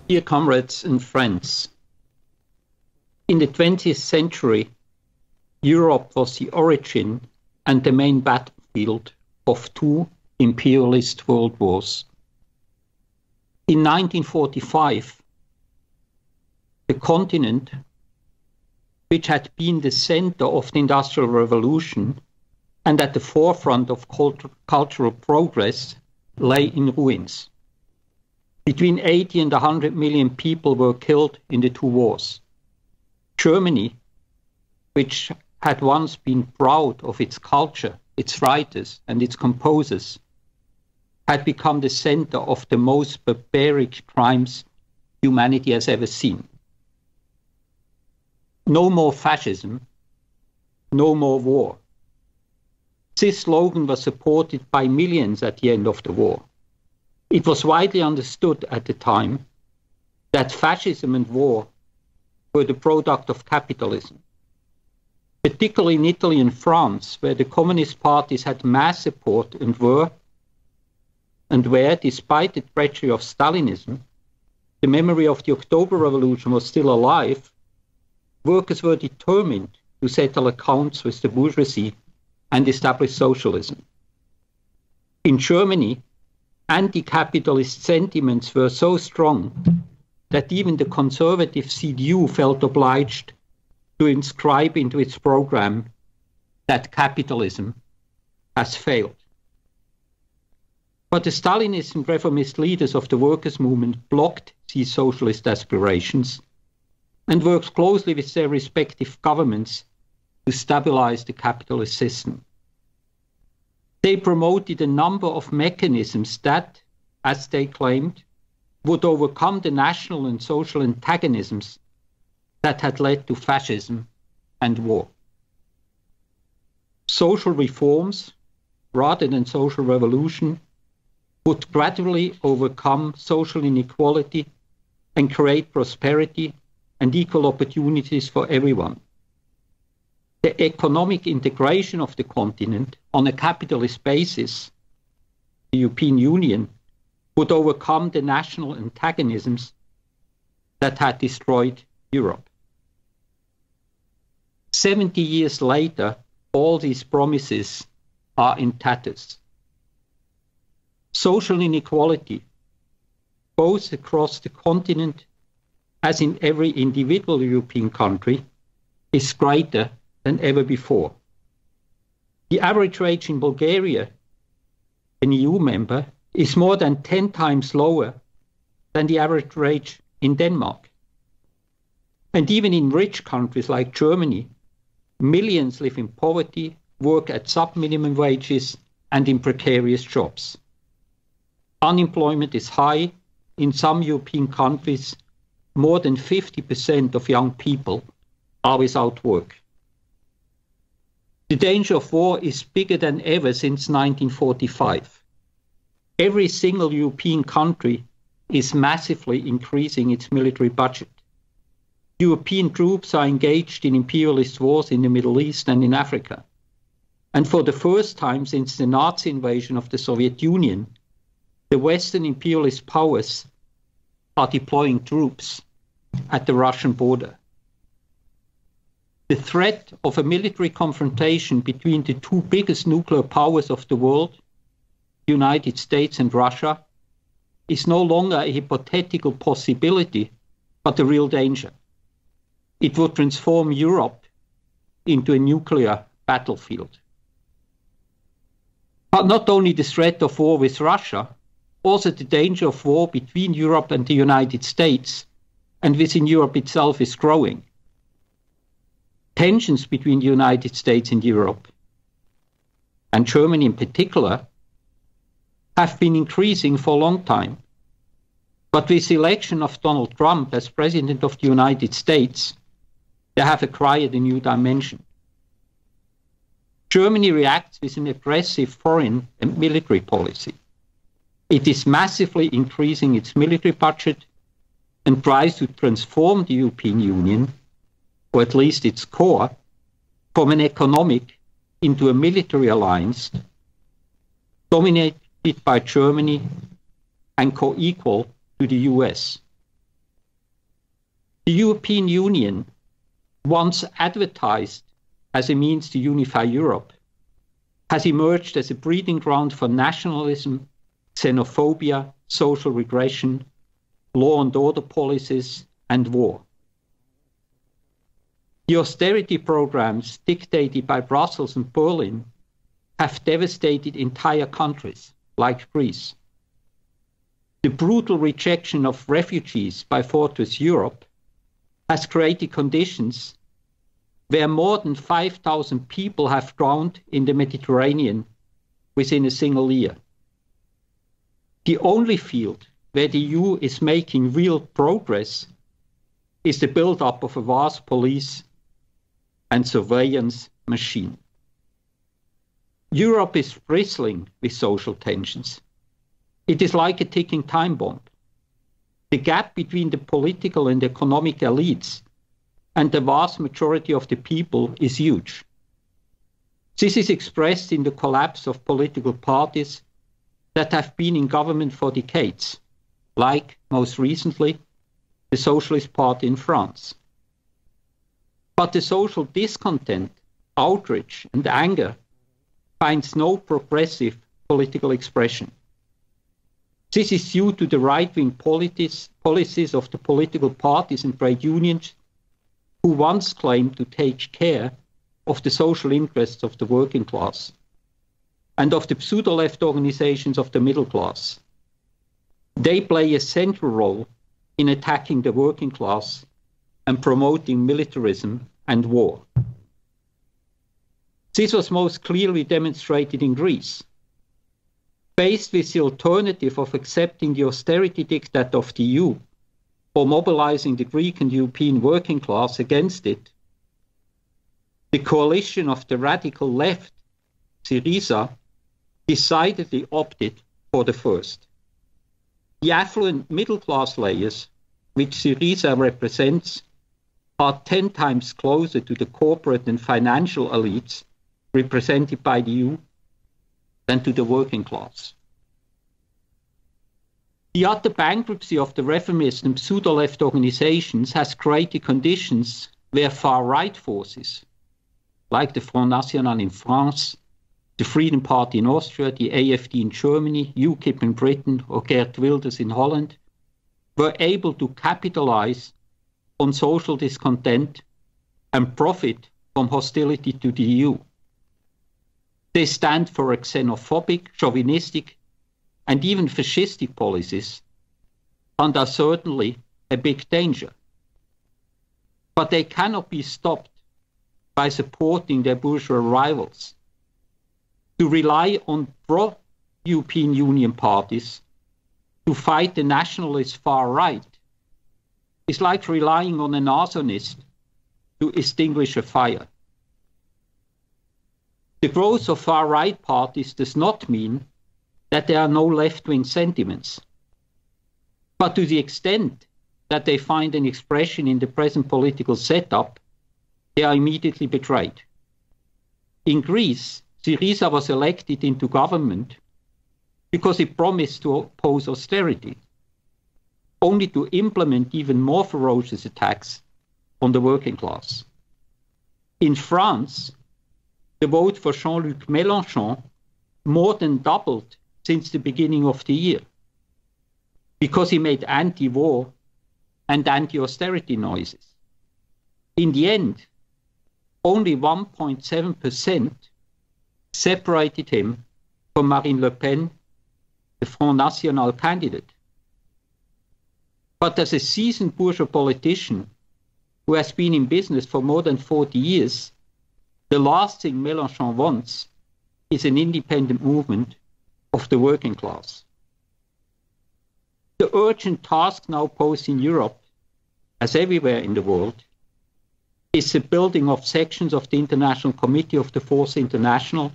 Dear comrades and friends, in the 20th century, Europe was the origin and the main battlefield of two imperialist world wars. In 1945, the continent, which had been the center of the Industrial Revolution and at the forefront of cultural progress, lay in ruins. Between 80 and 100 million people were killed in the two wars. Germany, which had once been proud of its culture, its writers, and its composers, had become the center of the most barbaric crimes humanity has ever seen. No more fascism, no more war. This slogan was supported by millions at the end of the war. It was widely understood at the time that fascism and war were the product of capitalism. Particularly in Italy and France, where the communist parties had mass support and where, despite the treachery of Stalinism, the memory of the October Revolution was still alive, workers were determined to settle accounts with the bourgeoisie and establish socialism. In Germany, anti-capitalist sentiments were so strong that even the conservative CDU felt obliged to inscribe into its program that capitalism has failed. But the Stalinist and reformist leaders of the workers' movement blocked these socialist aspirations and worked closely with their respective governments to stabilize the capitalist system. They promoted a number of mechanisms that, as they claimed, would overcome the national and social antagonisms that had led to fascism and war. Social reforms, rather than social revolution, would gradually overcome social inequality and create prosperity and equal opportunities for everyone. The economic integration of the continent on a capitalist basis, the European Union, would overcome the national antagonisms that had destroyed Europe. 70 years later, all these promises are in tatters. Social inequality, both across the continent as in every individual European country, is greater than ever before. The average wage in Bulgaria, an EU member, is more than 10 times lower than the average wage in Denmark. And even in rich countries like Germany, millions live in poverty, work at sub-minimum wages, and in precarious jobs. Unemployment is high. In some European countries, more than 50% of young people are without work. The danger of war is bigger than ever since 1945. Every single European country is massively increasing its military budget. European troops are engaged in imperialist wars in the Middle East and in Africa. And for the first time since the Nazi invasion of the Soviet Union, the Western imperialist powers are deploying troops at the Russian border. The threat of a military confrontation between the two biggest nuclear powers of the world, the United States and Russia, is no longer a hypothetical possibility, but a real danger. It would transform Europe into a nuclear battlefield. But not only the threat of war with Russia, also the danger of war between Europe and the United States and within Europe itself is growing. Tensions between the United States and Europe, and Germany in particular, have been increasing for a long time. But with the election of Donald Trump as President of the United States, they have acquired a new dimension. Germany reacts with an aggressive foreign and military policy. It is massively increasing its military budget and tries to transform the European Union, or at least its core, from an economic into a military alliance dominated by Germany and co-equal to the US. The European Union, once advertised as a means to unify Europe, has emerged as a breeding ground for nationalism, xenophobia, social regression, law and order policies, and war. The austerity programs dictated by Brussels and Berlin have devastated entire countries, like Greece. The brutal rejection of refugees by Fortress Europe has created conditions where more than 5,000 people have drowned in the Mediterranean within a single year. The only field where the EU is making real progress is the build-up of a vast police and surveillance machine. Europe is bristling with social tensions. It is like a ticking time bomb. The gap between the political and economic elites and the vast majority of the people is huge. This is expressed in the collapse of political parties that have been in government for decades, like, most recently, the Socialist Party in France. But the social discontent, outrage, and anger finds no progressive political expression. This is due to the right-wing policies of the political parties and trade unions who once claimed to take care of the social interests of the working class and of the pseudo-left organizations of the middle class. They play a central role in attacking the working class and promoting militarism and war. This was most clearly demonstrated in Greece. Faced with the alternative of accepting the austerity diktat of the EU or mobilizing the Greek and European working class against it, the coalition of the radical left, Syriza, decidedly opted for the first. The affluent middle-class layers, which Syriza represents, are 10 times closer to the corporate and financial elites represented by the EU than to the working class. The utter bankruptcy of the reformist and pseudo-left organizations has created conditions where far-right forces, like the Front National in France, the Freedom Party in Austria, the AfD in Germany, UKIP in Britain, or Geert Wilders in Holland, were able to capitalize on social discontent and profit from hostility to the EU. They stand for xenophobic, chauvinistic, and even fascistic policies, and are certainly a big danger. But they cannot be stopped by supporting their bourgeois rivals. To rely on pro-European Union parties to fight the nationalist far right is like relying on an arsonist to extinguish a fire. The growth of far-right parties does not mean that there are no left-wing sentiments, but to the extent that they find an expression in the present political setup, they are immediately betrayed. In Greece, Syriza was elected into government because it promised to oppose austerity, only to implement even more ferocious attacks on the working class. In France, the vote for Jean-Luc Mélenchon more than doubled since the beginning of the year, because he made anti-war and anti-austerity noises. In the end, only 1.7% separated him from Marine Le Pen, the Front National candidate. But as a seasoned bourgeois politician who has been in business for more than 40 years, the last thing Mélenchon wants is an independent movement of the working class. The urgent task now posed in Europe, as everywhere in the world, is the building of sections of the International Committee of the Fourth International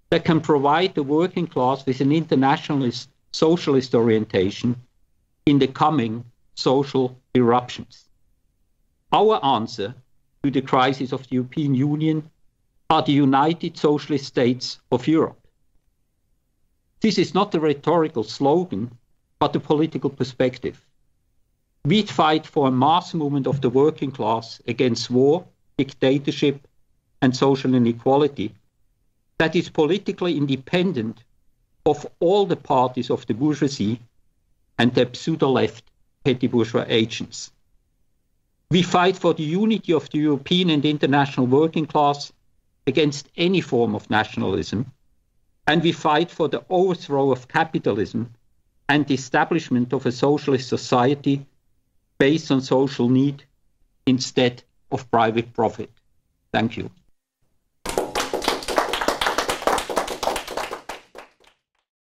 that can provide the working class with an internationalist, socialist orientation in the coming social eruptions. Our answer to the crisis of the European Union are the United Socialist States of Europe. This is not a rhetorical slogan, but a political perspective. We fight for a mass movement of the working class against war, dictatorship, and social inequality that is politically independent of all the parties of the bourgeoisie and their pseudo-left petty bourgeois agents. We fight for the unity of the European and international working class against any form of nationalism, and we fight for the overthrow of capitalism and the establishment of a socialist society based on social need instead of private profit. Thank you.